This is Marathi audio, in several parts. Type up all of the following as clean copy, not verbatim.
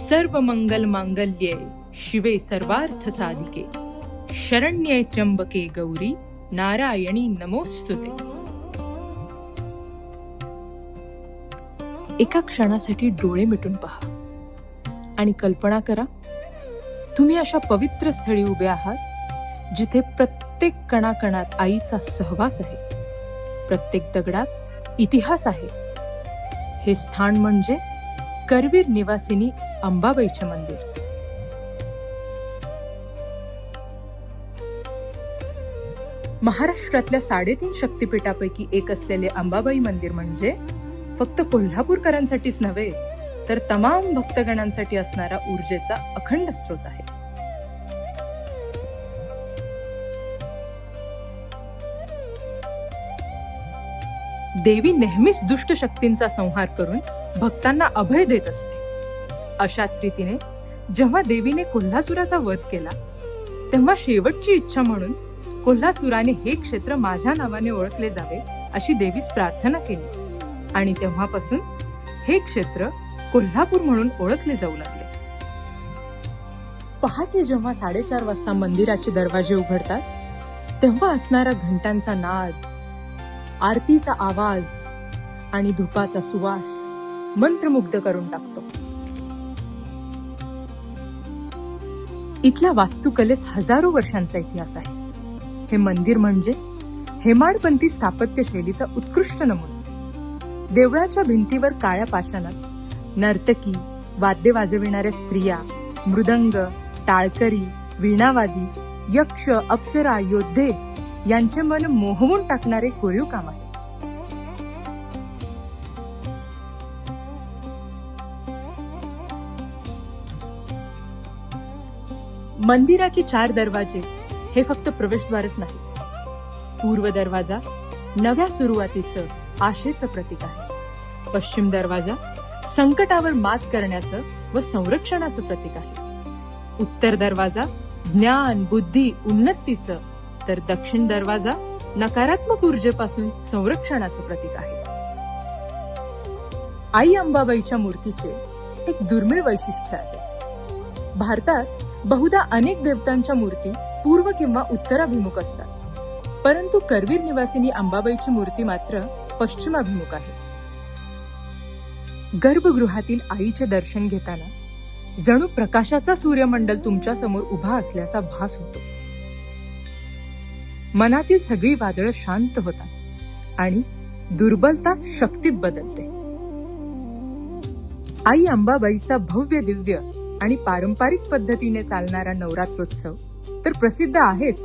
सर्व मंगल मांगल्ये शिवे सर्वार्थ साधिके शरण्ये त्र्यंबके गौरी नारायणी नमोस्तुते. एका क्षणासाठी डोळे मिटून पहा आणि कल्पना करा, तुम्ही अशा पवित्र स्थळी उभे आहात जिथे प्रत्येक कणाकणात आईचा सहवास आहे, प्रत्येक दगडात इतिहास आहे. हे स्थान म्हणजे करवीर निवासिनी अंबाबाईचे मंदिर. महाराष्ट्रातल्या 3.5 शक्तिपीठापैकी एक असलेले अंबाबाई मंदिर म्हणजे फक्त कोल्हापूरकरांसाठीच नव्हे, तर तमाम भक्तगणांसाठी असणारा ऊर्जेचा अखंड स्रोत आहे. देवी नेहमीच दुष्ट शक्तींचा संहार करून भक्तांना अभय देत असते. अशाच रीतीने जेव्हा देवीने कोल्हासुराचा वध केला, तेव्हा शेवटची इच्छा म्हणून कोल्हासुराने हे क्षेत्र माझ्या नावाने ओळखले जावे अशी देवीस प्रार्थना केली आणि तेव्हापासून हे क्षेत्र कोल्हापूर म्हणून ओळखले जाऊ लागले. पहाटे जेव्हा 4:30 वाजता मंदिराचे दरवाजे उघडतात, तेव्हा असणारा घंटांचा नाद, आरतीचा आवाज आणि धुपाचा सुवास मंत्रमुग्ध करून टाकतो. इथल्या वास्तुकलेस हजारो वर्षांचा इतिहास आहे. हे मंदिर म्हणजे हेमाडपंथी स्थापत्य शैलीचा उत्कृष्ट नमुना. देवळाच्या भिंतीवर काळ्या पाषाणात नर्तकी, वाद्य वाजविणाऱ्या स्त्रिया, मृदंग, टाळकरी, वीणावादी, यक्ष, अप्सरा, योद्धे यांचे मन मोहवून टाकणारे कोरीव काम आहे. मंदिराचे 4 दरवाजे हे फक्त प्रवेशद्वारच नाही. पूर्व दरवाजा नव्या सुरुवातीचं, आशेचं प्रतीक आहे. पश्चिम दरवाजा संकटावर मात करण्याचं व संरक्षणाचं प्रतीक आहे. उत्तर दरवाजा ज्ञान, बुद्धी, उन्नतीचं, तर दक्षिण दरवाजा नकारात्मक ऊर्जेपासून संरक्षणाचं प्रतीक आहे. आई अंबाबाईच्या मूर्तीचे एक दुर्मिळ वैशिष्ट्य आहे. भारतात बहुधा अनेक देवतांच्या मूर्ती पूर्व किंवा उत्तराभिमुख असतात, परंतु करवीर निवासिनी अंबाबाईची मूर्ती मात्र पश्चिमाभिमुख आहे. गर्भगृहातील आईचे दर्शन घेताना जणू प्रकाशाचा सूर्यमंडल तुमच्या समोर उभा असल्याचा भास होतो. मनातील सगळी वादळं शांत होतात आणि दुर्बलता शक्तीत बदलते. आई अंबाबाईचा भव्य, दिव्य आणि पारंपरिक पद्धतीने चालणारा नवरात्रोत्सव तर प्रसिद्ध आहेच,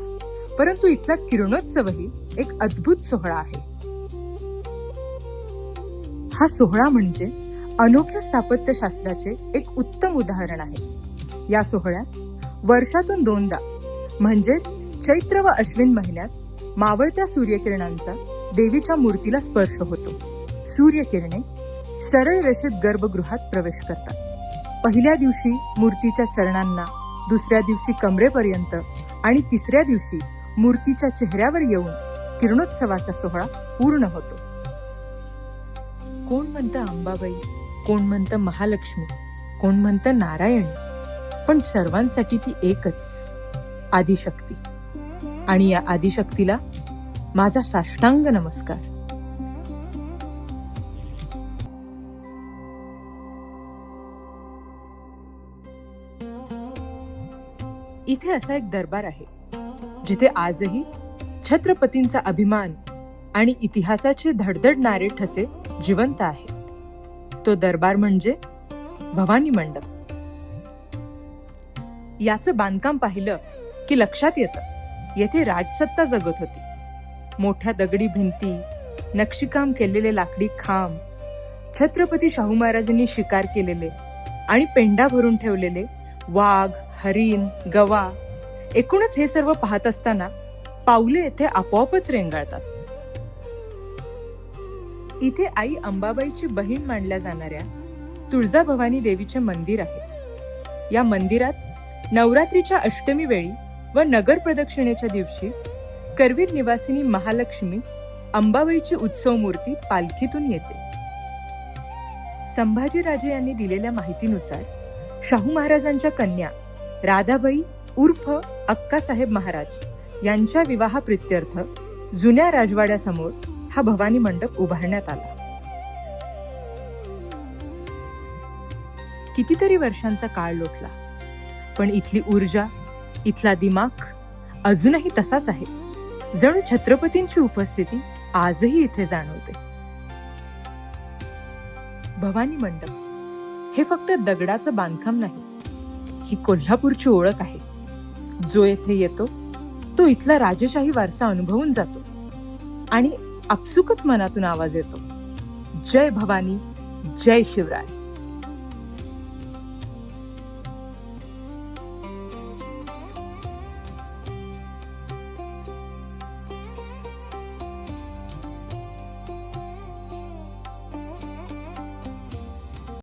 परंतु इथला किरणोत्सवही एक अद्भुत सोहळा आहे. हा सोहळा म्हणजे अनोख्या स्थापत्यशास्त्राचे एक उत्तम उदाहरण आहे. या सोहळ्यात वर्षातून 2दा म्हणजेच चैत्र व अश्विन महिन्यात मावळत्या सूर्यकिरणांचा देवीच्या मूर्तीला स्पर्श होतो. सूर्यकिरणे सरळ रेषेत गर्भगृहात प्रवेश करतात. पहिल्या दिवशी मूर्तीच्या चरणांना, दुसऱ्या दिवशी कमरेपर्यंत आणि तिसऱ्या दिवशी मूर्तीच्या चेहऱ्यावर येऊन किरणोत्सवाचा सोहळा पूर्ण होतो. कोण म्हणतं अंबाबाई, कोण म्हणतं महालक्ष्मी, कोण म्हणतं नारायणी, पण सर्वांसाठी ती एकच आदिशक्ती. आणि या आदिशक्तीला माझा साष्टांग नमस्कार. इथे असा एक दरबार आहे जिथे आजही छत्रपतींचा अभिमान आणि इतिहासाचे धडधडणारे ठसे जिवंत आहेत. तो दरबार म्हणजे भवानी मंडप. याचं बांधकाम पाहिलं की लक्षात येतं, येथे राजसत्ता जगत होती. मोठ्या दगडी भिंती, नक्षीकाम केलेले लाकडी खांब, छत्रपती शाहू महाराजांनी शिकार केलेले आणि पेंडा भरून ठेवलेले वाघ, हरिण, गवा, एकूणच हे सर्व पाहत असताना पावले येथे आपोआपच रेंगाळतात. इथे आई अंबाबाईची बहीण मानल्या जाणाऱ्या तुळजाभवानी देवीचे मंदिर आहे. या मंदिरात नवरात्रीच्या अष्टमी वेळी व नगर प्रदक्षिणेच्या दिवशी करवीर निवासिनी महालक्ष्मी अंबाबाईची उत्सव मूर्ती पालखीतून येते. संभाजीराजे यांनी दिलेल्या माहितीनुसार शाहू महाराजांच्या कन्या राधाबाई उर्फ अक्कासाहेब महाराज यांच्या विवाह प्रित्यर्थ जुन्या राजवाड्यासमोर हा भवानी मंडप उभारण्यात आला. कितीतरी वर्षांचा काळ लोटला, पण इथली ऊर्जा, इथला दिमाग अजूनही तसाच आहे. जणू छत्रपतींची उपस्थिती आजही इथे जाणवते. भवानी मंडप हे फक्त दगडाचं बांधकाम नाही, ही कोल्हापूरची ओळख आहे. जो येथे येतो तो इथला राजेशाही वारसा अनुभवून जातो आणि आपसुकच मनातून आवाज येतो, जय भवानी, जय शिवराय.